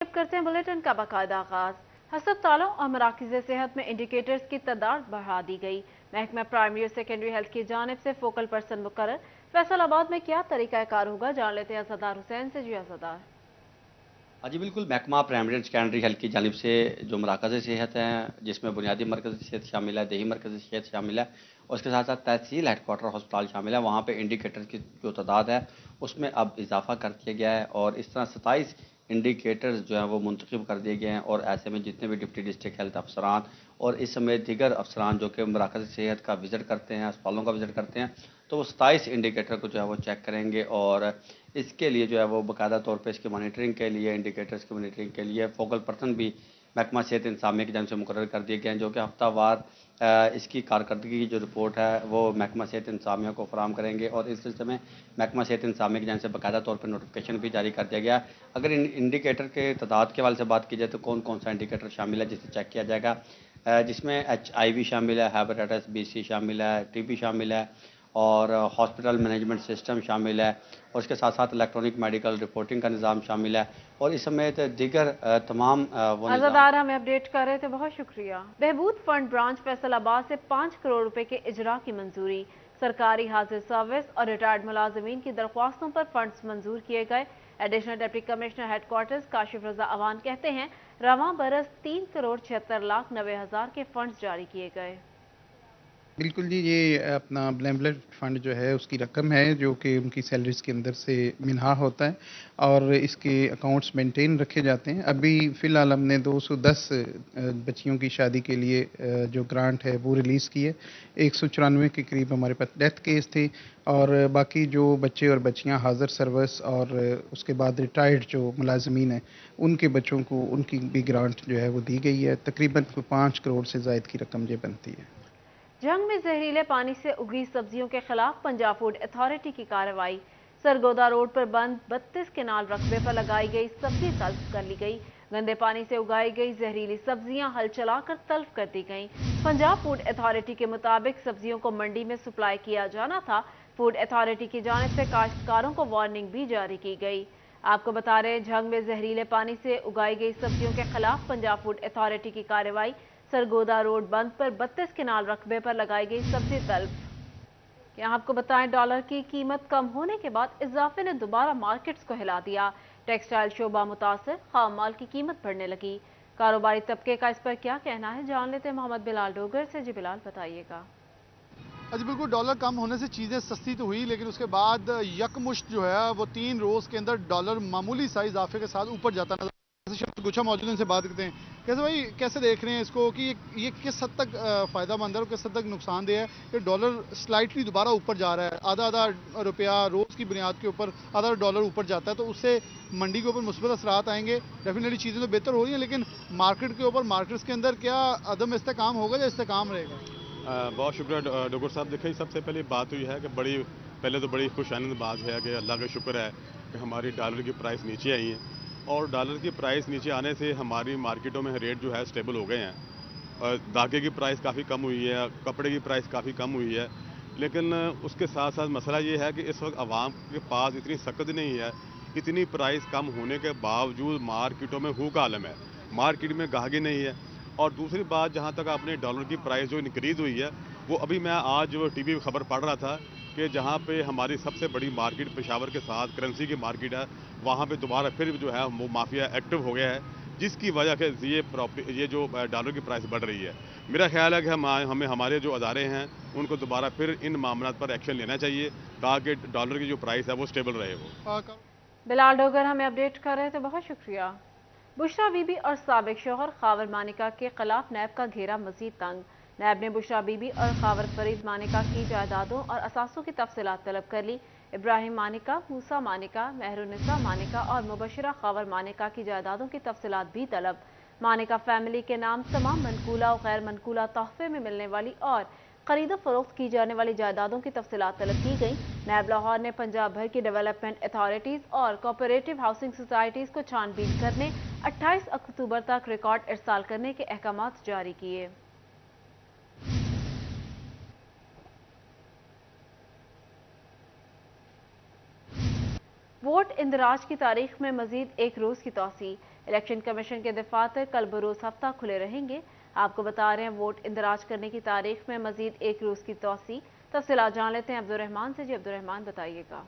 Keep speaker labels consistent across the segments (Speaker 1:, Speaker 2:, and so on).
Speaker 1: करते हैं बुलेटिन का बाकायदा आगाज। हस्पतालों और मराकज़ सेहत में इंडिकेटर्स की तादाद बढ़ा दी गई। महकमा प्राइमरी और सेकेंडरी हेल्थ की जानिब से फोकल पर्सन मुकर्रर। फैसलाबाद में क्या तरीकाकार होगा, जान लेते हैं अज़ादार हुसैन से। जी अज़ादार।
Speaker 2: हाँ जी, बिल्कुल। महकमा प्राइमरी एंड सेकेंडरी हेल्थ की जानिब से जो मराकज़ सेहत हैं, जिसमें बुनियादी मरकज़ सेहत शामिल है, देही मरकज़ सेहत शामिल है और उसके साथ साथ तहसील हेडक्वार्टर अस्पताल शामिल है, वहाँ पे इंडिकेटर की जो तादाद है उसमें अब इजाफा कर दिया गया है और इस तरह 27 इंडिकेटर्स जो हैं वो मुंतखब कर दिए गए हैं। और ऐसे में जितने भी डिप्टी डिस्ट्रिक्ट हेल्थ अफसरान और इस समय दीगर अफसरान जो कि मराकज़ सेहत का विज़िट करते हैं, अस्पतालों का विज़िट करते हैं, तो वो 27 इंडिकेटर को जो है वो चेक करेंगे और इसके लिए जो है वो बाकायदा तौर पे इसकी मॉनिटरिंग के लिए, इंडिकेटर्स की मॉनिटरिंग के लिए फोकल पर्सन भी महकमा सेहत इंतजामिया की जानिब से मुकर्रर कर दिए गए हैं, जो कि हफ्तावार इसकी कारकर्दगी की जो रिपोर्ट है वो महकमा सेहत इंतजामिया को फराहम करेंगे। और इस सिलसिले में महकमा सेहत इंतजामिया की जानिब से बाकायदा तौर पर नोटिफिकेशन भी जारी कर दिया गया है। अगर इंडिकेटर के तादाद के हवाले से बात की जाए तो कौन कौन सा इंडिकेटर शामिल है जिसे चेक किया जाएगा, जिसमें HIV शामिल है, हेपेटाइटिस BC शामिल है, TB शामिल है और हॉस्पिटल मैनेजमेंट सिस्टम शामिल है और उसके साथ साथ इलेक्ट्रॉनिक मेडिकल रिपोर्टिंग का निज़ाम शामिल है और इस समेत दीगर तमाम वो निज़ाम।
Speaker 1: अज़ादार हमें अपडेट कर रहे थे, बहुत शुक्रिया। बहबूद फंड ब्रांच फैसलाबाद से 5 करोड़ रुपए के इजरा की मंजूरी। सरकारी हाजिर सर्विस और रिटायर्ड मुलाजमीन की दरख्वास्तों पर फंड्स मंजूर किए गए। Additional deputy commissioner headquarters Kashif Raza Awan कहते हैं रवां बरस 3,76,90,000 के फंड्स जारी किए गए।
Speaker 3: बिल्कुल जी, ये अपना बेनेवलेंट फ़ंड जो है उसकी रकम है जो कि उनकी सैलरीज़ के अंदर से मिन्हा होता है और इसके अकाउंट्स मेंटेन रखे जाते हैं। अभी फ़िलहाल हमने 210 बच्चियों की शादी के लिए जो ग्रांट है वो रिलीज़ की है। 194 के करीब हमारे पास डेथ केस थे और बाकी जो बच्चे और बच्चियाँ हाज़िर सर्विस और उसके बाद रिटायर्ड जो मुलाज़मीन हैं, उनके बच्चों को उनकी भी ग्रांट जो है वो दी गई है। तकरीबन 5 करोड़ से ज़ायद की रकम ये बनती है।
Speaker 1: जंग में जहरीले पानी से उगी सब्जियों के खिलाफ पंजाब फूड अथॉरिटी की कार्रवाई। सरगोदा रोड पर बंद 32 केनाल रकबे पर लगाई गई सब्जी तल्फ कर ली गई। गंदे पानी से उगाई गई जहरीली सब्जियां हल चलाकर तल्फ कर दी गईं। पंजाब फूड अथॉरिटी के मुताबिक सब्जियों को मंडी में सप्लाई किया जाना था। फूड अथॉरिटी की जानिब से काश्तकारों को वार्निंग भी जारी की गई। आपको बता रहे, झंग में जहरीले पानी से उगाई गई सब्जियों के खिलाफ पंजाब फूड अथॉरिटी की कार्रवाई। सरगोदा रोड बंद पर 32 केनाल रकबे पर लगाई गई सब्जी तल्फ। यहाँ आपको बताएं, डॉलर की कीमत कम होने के बाद इजाफे ने दोबारा मार्केट्स को हिला दिया। टेक्सटाइल शोबा मुतासर, खाम माल की कीमत बढ़ने लगी। कारोबारी तबके का इस पर क्या कहना है, जान लेते हैं मोहम्मद बिलाल डोगर से। जी बिलाल, बताइएगा।
Speaker 4: अच्छा, बिल्कुल। डॉलर कम होने से चीज़ें सस्ती तो हुई, लेकिन उसके बाद यकमुश्त जो है वो 3 रोज़ के अंदर डॉलर मामूली सा इजाफे के साथ ऊपर जाता नजर। शख्स गुच्छा मौजूद है, उनसे बात करते हैं। कैसे भाई, कैसे देख रहे हैं इसको कि ये किस हद तक फ़ायदेमंद है और किस हद तक नुकसानदेह है कि डॉलर स्लाइटली दोबारा ऊपर जा रहा है, आधा आधा रुपया रोज़ की बुनियाद के ऊपर आधा डॉलर ऊपर जाता है, तो उससे मंडी के ऊपर मुस्बत असरात आएंगे। डेफिनेटली चीज़ें तो बेहतर हो रही हैं, लेकिन मार्केट के ऊपर, मार्केट्स के अंदर क्या अदम इस्तेकाम होगा या इस्तेकाम रहेगा?
Speaker 5: बहुत शुक्रिया डॉक्टर साहब। देखिए, सबसे पहले बात हुई है कि पहले तो बड़ी खुशानंद बात है कि अल्लाह का शुक्र है कि हमारी डॉलर की प्राइस नीचे आई है और डॉलर की प्राइस नीचे आने से हमारी मार्केटों में रेट जो है स्टेबल हो गए हैं। और धागे की प्राइस काफ़ी कम हुई है, कपड़े की प्राइस काफ़ी कम हुई है। लेकिन उसके साथ साथ मसला ये है कि इस वक्त आवाम के पास इतनी सख्त नहीं है। इतनी प्राइस कम होने के बावजूद मार्केटों में हूक आलम है, मार्केट में गाहकी नहीं है। और दूसरी बात, जहाँ तक आपने डॉलर की प्राइस जो इंक्रीज़ हुई है, वो अभी मैं आज टीवी में खबर पढ़ रहा था कि जहाँ पे हमारी सबसे बड़ी मार्केट पेशावर के साथ करेंसी की मार्केट है, वहाँ पे दोबारा फिर जो है वो माफिया एक्टिव हो गया है, जिसकी वजह से ये जो डॉलर की प्राइस बढ़ रही है। मेरा ख्याल है कि हमें हमारे जो अदारे हैं उनको दोबारा फिर इन मामलों पर एक्शन लेना चाहिए ताकि डॉलर की जो प्राइस है वो स्टेबल रहे। वो
Speaker 1: बिलाल डोगर हमें अपडेट कर रहे थे, बहुत शुक्रिया। बुशरा बीबी और साबिक शोहर खावर मानिका के खिलाफ नैब का घेरा मजीद तंग। नैब ने बुशरा बीबी और खावर फरीद मानिका की जायदादों और असासों की तफसीलात तलब कर ली। इब्राहिम मानिका, मूसा मानिका, मेहरुनिसा मानिका और मुबशरा खावर मानिका की जायदादों की तफसीलात भी तलब। मानिका फैमिली के नाम तमाम मनकूला और गैर मनकूला तोहफे में मिलने वाली और खरीदो फरोख्त की जाने वाली जायदादों की तफसीलात तलब की गई। नैब लाहौर ने पंजाब भर की डेवलपमेंट अथॉरिटीज़ और कोऑपरेटिव हाउसिंग सोसाइटीज़ को छानबीन करने 28 अक्टूबर तक रिकॉर्ड इरसाल करने के अहकामात जारी किए। वोट इंदराज की तारीख में मजीद एक रोज़ की तोसी। इलेक्शन कमीशन के दफातर कल बरोज हफ्ता खुले रहेंगे। आपको बता रहे हैं वोट इंदराज करने की तारीख में मजीद 1 रोज की तोसी। तफसीलात जान लेते हैं अब्दुर्रहमान से। जी अब्दुर्रहमान, बताइएगा।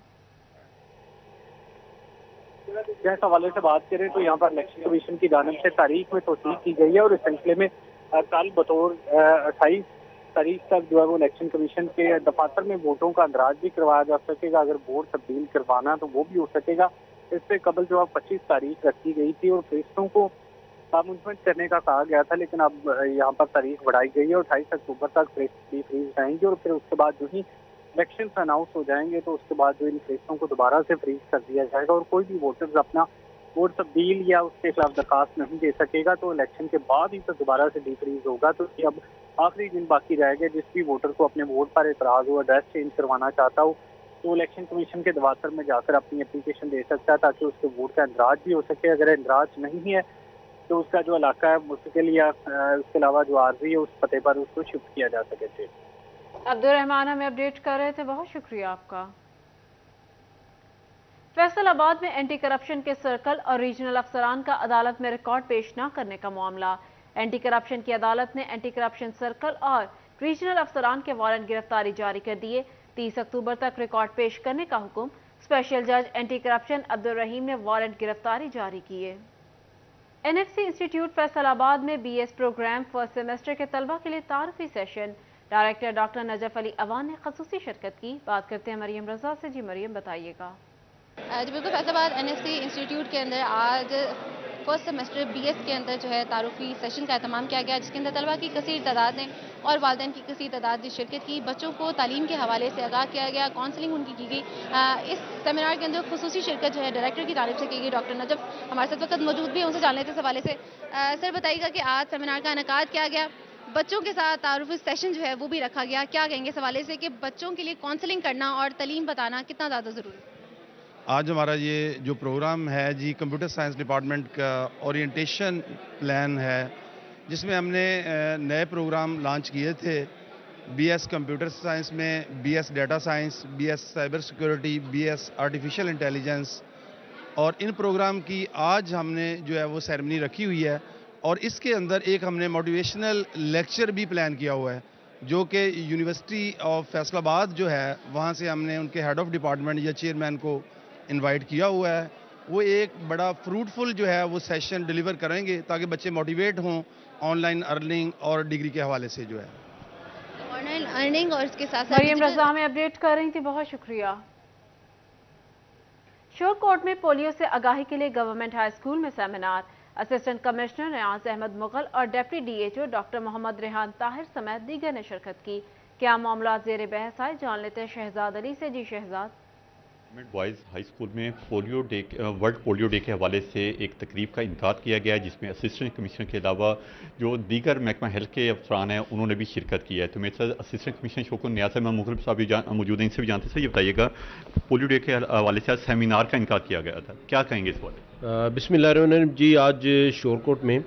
Speaker 6: इस हवाले से बात करें तो यहाँ पर इलेक्शन कमीशन की जानिब से तारीख में तोसीक की गई है और इस सिलसिले में कल बतौर 28 तारीख तक जो है वो इलेक्शन कमीशन के दफातर में वोटों का अंदराज भी करवाया जा सकेगा। अगर वोट तब्दील करवाना तो वो भी हो सकेगा। इससे कबल जो है 25 तारीख रखी गई थी और फरिश्तों को मुंतमिल करने का कहा गया था, लेकिन अब यहाँ पर तारीख बढ़ाई गई है और 28 अक्टूबर तक फरिश्ते फ्रीज रहेंगे और फिर उसके बाद जो ही इलेक्शन अनाउंस हो जाएंगे तो उसके बाद जो इन फरिश्तों को दोबारा से फ्रीज कर दिया जाएगा और कोई भी वोटर्स अपना वोट तब्दील या उसके खिलाफ दरखास्त नहीं दे सकेगा। तो इलेक्शन के बाद ही तो दोबारा से डीफ्रीज होगा। तो ये अब आखिरी दिन बाकी रह गया। जिस भी वोटर को अपने वोट पर एतराज हो, एड्रेस चेंज करवाना चाहता हो, तो इलेक्शन कमीशन के दफ्तर में जाकर अपनी एप्लीकेशन दे सकता है ताकि उसके वोट का इंदराज भी हो सके। अगर इंदराज नहीं है तो उसका जो इलाका है मुस्तकिल या उसके अलावा जो आर्जी है उस पते पर उसको शिफ्ट किया जा सके।
Speaker 1: अब्दुर्रहमान हमें अपडेट कर रहे थे, बहुत शुक्रिया आपका। फैसलाबाद में एंटी करप्शन के सर्कल और रीजनल अफसरान का अदालत में रिकॉर्ड पेश न करने का मामला। एंटी करप्शन की अदालत ने एंटी करप्शन सर्कल और रीजनल अफसरान के वारंट गिरफ्तारी जारी कर दिए। 30 अक्टूबर तक रिकॉर्ड पेश करने का हुक्म। स्पेशल जज एंटी करप्शन अब्दुल रहीम ने वारंट गिरफ्तारी जारी किए। NFC इंस्टीट्यूट फैसलाबाद में BS प्रोग्राम फर्स्ट सेमेस्टर के तलबा के लिए तारुफी session. Director doctor Najaf Ali Awan ने खसूसी शिरकत की। बात करते हैं मरियम रजा से। जी मरियम, बताइएगा।
Speaker 7: जी बिल्कुल, फैसलाबाद NFC इंस्टीट्यूट के अंदर आज फर्स्ट सेमेस्टर BS के अंदर जो है तारुफी सेशन का एहतमाम किया गया, जिसके अंदर तलबा की कसीर तादाद ने और वालिदैन की कसीर तादाद ने शिरकत की। बच्चों को तालीम के हवाले से आगाह किया गया, काउंसलिंग उनकी की गई। इस सेमिनार के अंदर खुसूसी शिरकत जो है डायरेक्टर की तारीफ से की गई। डॉक्टर नजफ हमारे साथ वक्त मौजूद भी हैं, उनसे जान लेते इस हवाले से। सर बताइएगा कि आज सेमिनार का इनेकाद किया गया, बच्चों के साथ तारुफी सेशन जो है वो भी रखा गया, क्या कहेंगे इस हवाले से कि बच्चों के लिए काउंसलिंग करना और तालीम बताना कितना ज़्यादा ज़रूरी है?
Speaker 8: आज हमारा ये जो प्रोग्राम है जी, कंप्यूटर साइंस डिपार्टमेंट का ओरिएंटेशन प्लान है, जिसमें हमने नए प्रोग्राम लॉन्च किए थे। BS कंप्यूटर साइंस में BS data science, BS cyber security, BS artificial intelligence, और इन प्रोग्राम की आज हमने जो है वो सेरेमनी रखी हुई है। और इसके अंदर एक हमने मोटिवेशनल लेक्चर भी प्लान किया हुआ है, जो कि यूनिवर्सिटी ऑफ फैसलाबाद जो है वहाँ से हमने उनके हेड ऑफ डिपार्टमेंट या चेयरमैन को इनवाइट किया हुआ है। वो एक बड़ा फ्रूटफुल जो है वो सेशन डिलीवर करेंगे ताकि बच्चे मोटिवेट हों ऑनलाइन अर्निंग और डिग्री के हवाले से जो है
Speaker 7: ऑनलाइन अर्निंग और इसके साथ
Speaker 1: मरियम रजा हमें अपडेट कर रही थी, बहुत शुक्रिया। शोरकोट में पोलियो से आगाही के लिए गवर्नमेंट हाई स्कूल में seminar. Assistant commissioner Niaz Ahmed Mughal और deputy DHO doctor Muhammad Rehan Tahir समेत दीगर ने शिरकत की। क्या मामला जेर बहस आए, जान लेते हैं शहजाद अली से। जी Shahzad.
Speaker 9: Government boys high school में polio day world polio day के हवाले से एक तकरीब का इनकाद किया गया है, जिसमें असिस्टेंट कमिश्नर के अलावा जो दीगर महकमा हेल्थ के अफसरान हैं उन्होंने भी शिरकत की है। तो मेरे साथ असिस्टेंट कमिश्नर शोकन नियाज अहमद मुगल साहब भी मौजूद हैं, इनसे भी जानते हैं। ये बताइएगा, पोलियो डे के हवाले से आज सेमिनार का इनकाद किया गया था, क्या कहेंगे इस बारे?
Speaker 10: बिस्मिल्लाहिर्रहमानिर्रहीम जी, आज शोरकोट में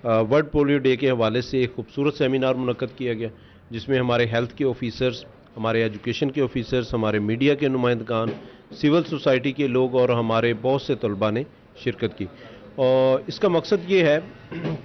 Speaker 10: वर्ल्ड पोलियो डे के हवाले से एक खूबसूरत सेमिनार मुनक्कद किया गया, जिसमें हमारे हेल्थ के ऑफिसर्स, हमारे एजुकेशन के ऑफिसर्स, हमारे मीडिया के नुमाइंदगान, सिविल सोसाइटी के लोग और हमारे बहुत से तलबा ने शिरकत की। और इसका मकसद ये है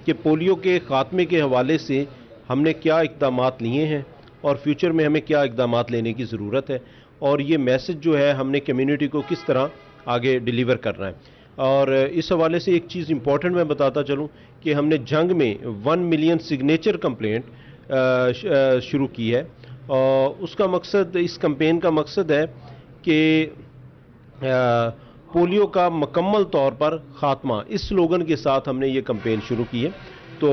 Speaker 10: कि पोलियो के ख़ात्मे के हवाले से हमने क्या इक़दामात लिए हैं और फ्यूचर में हमें क्या इक़दामात लेने की ज़रूरत है, और ये मैसेज जो है हमने कम्युनिटी को किस तरह आगे डिलीवर करना है। और इस हवाले से एक चीज़ इम्पॉर्टेंट मैं बताता चलूँ कि हमने जंग में 1 मिलियन सिग्नेचर कंप्लेंट शुरू की है, और उसका मकसद, इस कैंपेन का मकसद है कि पोलियो का मुकम्मल तौर पर ख़ात्मा, इस स्लोगन के साथ हमने ये कैंपेन शुरू की है। तो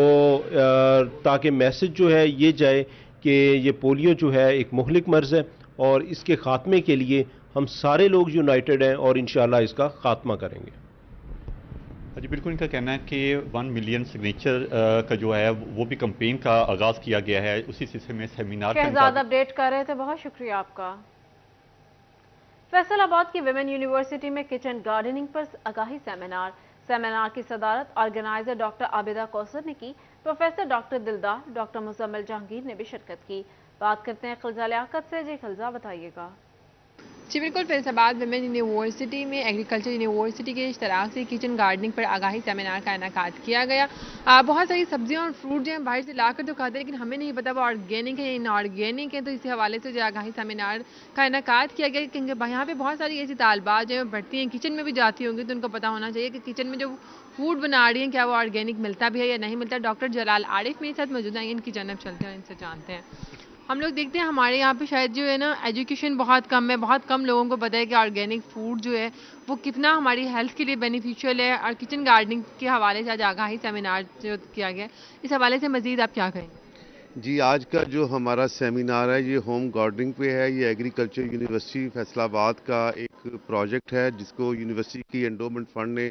Speaker 10: ताकि मैसेज जो है ये जाए कि ये पोलियो जो है एक मुहलिक मर्ज़ है और इसके ख़ात्मे के लिए हम सारे लोग यूनाइटेड हैं और इंशाअल्लाह इसका ख़ात्मा करेंगे।
Speaker 9: जी बिल्कुल, इनका कहना है कि 1 मिलियन सिग्नेचर का जो है वो भी कैंपेन का आगाज़ किया गया है। उसी सिलसिले में सेमिनार
Speaker 1: शहजाद अपडेट कर रहे थे, बहुत शुक्रिया आपका। फैसलाबाद की विमेन यूनिवर्सिटी में किचन गार्डनिंग पर आगाही सेमिनार की सदारत ऑर्गेनाइजर डॉक्टर आबिदा कौसर ने की। प्रोफेसर डॉक्टर दिलदार, डॉक्टर मुजम्मिल जहांगीर ने भी शिरकत की। बात करते हैं खिलजा लियाकत से। जी खिलजा, बताइएगा।
Speaker 11: जी बिल्कुल, फैसलाबाद विमेन यूनिवर्सिटी में एग्रीकल्चर यूनिवर्सिटी के इश्तराक से किचन गार्डनिंग पर आगाही सेमिनार का इनेकाद किया गया। बहुत सारी सब्जियां और फ्रूट जो हैं बाहर से लाकर तो खाते हैं, लेकिन हमें नहीं पता वो ऑर्गेनिक है या इनऑर्गेनिक है, तो इसी हवाले से जो आगाही सेमिनार का इनेकाद किया गया। क्योंकि यहाँ पे बहुत सारी ऐसी तालबात जो बढ़ती हैं, किचन में भी जाती होंगी, तो उनको पता होना चाहिए कि किचन में जो फूड बना रही हैं क्या वो ऑर्गेनिक मिलता भी है या नहीं मिलता। डॉक्टर जलाल आरिफ मेरे साथ मौजूद हैं, इनकी जानब चलते हैं, इनसे जानते हैं। हम लोग देखते हैं हमारे यहाँ पे शायद जो है ना एजुकेशन बहुत कम है, बहुत कम लोगों को पता है कि ऑर्गेनिक फूड जो है वो कितना हमारी हेल्थ के लिए बेनिफिशियल है। और किचन गार्डनिंग के हवाले से आज आगाही सेमिनार जो किया गया, इस हवाले से मजीद आप क्या कहेंगे?
Speaker 12: जी, आज का जो हमारा सेमिनार है ये होम गार्डनिंग पे है। ये एग्रीकल्चर यूनिवर्सिटी फैसलाबाद का एक प्रोजेक्ट है जिसको यूनिवर्सिटी की एंडोमेंट फंड ने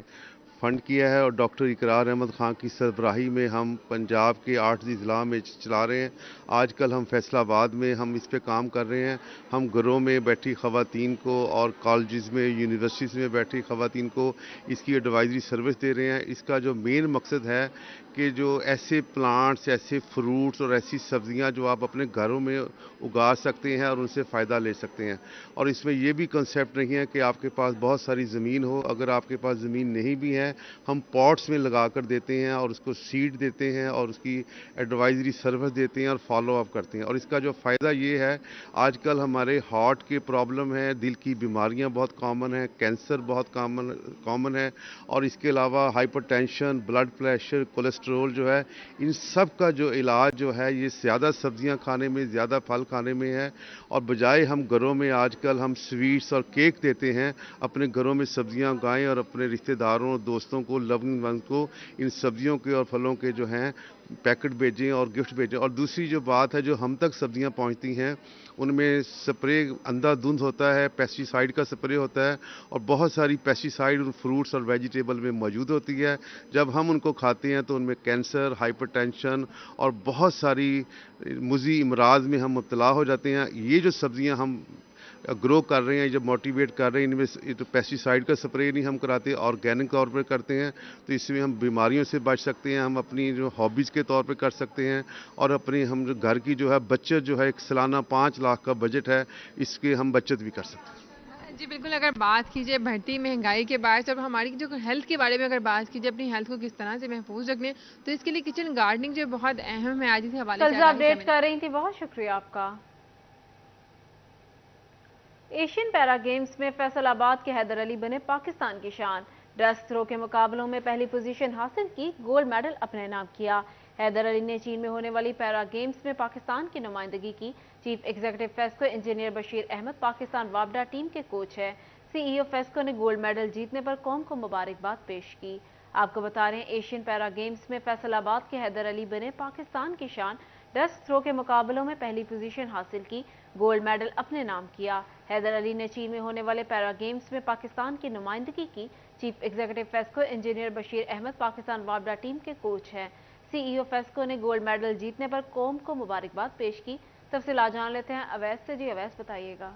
Speaker 12: फंड किया है और डॉक्टर इकरार अहमद खान की सरबराही में हम पंजाब के 8 ज़िला में चला रहे हैं। आजकल हम फैसलाबाद में हम इस पे काम कर रहे हैं। हम घरों में बैठी ख़वातीन को और कॉलेजेस में यूनिवर्सिटीज़ में बैठी ख़वातीन को इसकी एडवाइजरी सर्विस दे रहे हैं। इसका जो मेन मकसद है कि जो ऐसे प्लांट्स, ऐसे फ्रूट्स और ऐसी सब्जियां जो आप अपने घरों में उगा सकते हैं और उनसे फ़ायदा ले सकते हैं। और इसमें ये भी कंसेप्ट नहीं है कि आपके पास बहुत सारी ज़मीन हो, अगर आपके पास ज़मीन नहीं भी है हम पॉट्स में लगा कर देते हैं और उसको सीड देते हैं और उसकी एडवाइजरी सर्विस देते हैं और फॉलो अप करते हैं। और इसका जो फ़ायदा ये है, आजकल हमारे हार्ट के प्रॉब्लम है, दिल की बीमारियां बहुत कॉमन है, कैंसर बहुत कॉमन है और इसके अलावा हाइपरटेंशन, ब्लड प्रेशर, कोलेस्ट्रोल जो है, इन सब का जो इलाज जो है ये ज़्यादा सब्जियां खाने में, ज़्यादा फल खाने में है। और बजाय हम घरों में आजकल हम स्वीट्स और केक देते हैं, अपने घरों में सब्जियां उगाएं और अपने रिश्तेदारों, दोस्तों को, लविंग वन को इन सब्जियों के और फलों के जो हैं पैकेट भेजें और गिफ्ट भेजें। और दूसरी जो बात है, जो हम तक सब्जियां पहुंचती हैं उनमें स्प्रे अंधाधुंध होता है, पेस्टिसाइड का स्प्रे होता है और बहुत सारी पेस्टिसाइड उन फ्रूट्स और वेजिटेबल में मौजूद होती है। जब हम उनको खाते हैं तो उनमें कैंसर, हाइपरटेंशन और बहुत सारी मुज़ी अमराज में हम मुब्तला हो जाते हैं। ये जो सब्जियां हम ग्रो कर रहे हैं, जब मोटिवेट कर रहे हैं, इनमें तो पेस्टिसाइड का स्प्रे नहीं हम कराते, ऑर्गेनिक तौर पर करते हैं, तो इसमें हम बीमारियों से बच सकते हैं। हम अपनी जो हॉबीज़ के तौर पे कर सकते हैं और अपनी हम जो घर की जो है बचत जो है, एक सालाना 5 लाख का बजट है, इसके हम बचत भी कर सकते हैं।
Speaker 11: जी बिल्कुल, अगर बात कीजिए बढ़ती महंगाई के बाद, जब हमारी जो हेल्थ के बारे में अगर बात कीजिए, अपनी हेल्थ को किस तरह से महफूज रखने, तो इसके लिए किचन गार्डनिंग जो बहुत अहम है। आज इस हवाले से
Speaker 1: अपडेट कर रही थी, बहुत शुक्रिया आपका। एशियन पैरा गेम्स में फैसलाबाद के हैदर अली बने पाकिस्तान की शान। ब्रेस्ट थ्रो के मुकाबलों में पहली पोजीशन हासिल की, गोल्ड मेडल अपने नाम किया। हैदर अली ने चीन में होने वाली पैरा गेम्स में पाकिस्तान की नुमाइंदगी की। Chief executive FESCO engineer Bashir Ahmad Pakistan वापडा टीम के कोच है। सीईओ फेस्को ने गोल्ड मेडल जीतने पर कौम को मुबारकबाद पेश की। आपको बता रहे हैं, एशियन पैरा गेम्स में फैसलाबाद के हैदर अली बने पाकिस्तान की शान। ब्रेस्ट थ्रो के मुकाबलों में पहली पोजीशन हासिल की, गोल्ड मेडल अपने नाम किया। हैदर अली ने चीन में होने वाले पैरा गेम्स में पाकिस्तान की नुमाइंदगी की। Chief executive FESCO engineer Bashir Ahmad Pakistan वापडा टीम के कोच हैं। सीईओ फेस्को ने गोल्ड मेडल जीतने पर कौम को मुबारकबाद पेश की। तफसीलात जान लेते हैं अवैस से। जी अवैस, बताइएगा।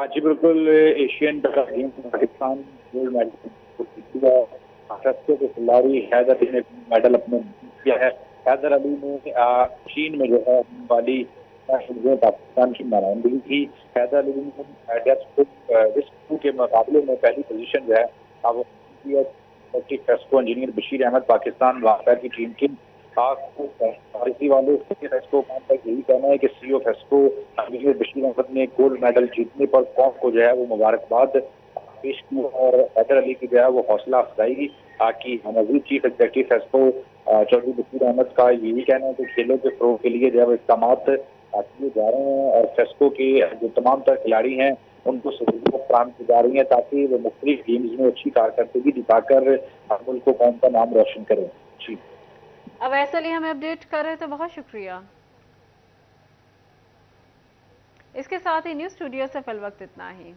Speaker 13: जी बिल्कुल, एशियन पैरा गेम्स में पाकिस्तान गोल्ड मेडल फेस्को के खिलाड़ी हैदर अली ने मेडल अपने किया है। हैदर अली ने चीन में जो है वाली पाकिस्तान की नुमाइंदगी की। हैदर अली ने डिस्क के मुकाबले में पहली पोजीशन जो है फेस्को इंजीनियर बशीर अहमद पाकिस्तान वापडा की टीम की इसी वाले फेस्को का यही कहना है कि सीईओ फेस्को इंजीनियर बशीर अहमद ने गोल्ड मेडल जीतने पर कौम को जो है वो मुबारकबाद पेश की और हैदर अली की जो है वो हौसला अफजाई की। मजीद चीफ एग्जीक्यूटिव फेस्को चौधरी बशीर अहमद का यही कहना है कि खेलों के फ़रोग़ के लिए जो है वो इक़दाम किए जा रहे हैं और फेस्को के जो तमाम तर खिलाड़ी हैं उनको सहूलियत फराहम की जा रही है ताकि वो मुख्तलिफ गेम्स में अच्छी कारकर्दगी दिखाकर मुल्क को कौम का नाम रोशन करें। जी
Speaker 1: अवैस अली हमें अपडेट कर रहे थे, बहुत शुक्रिया। इसके साथ ही न्यूज़ स्टूडियो से फिल वक्त इतना ही।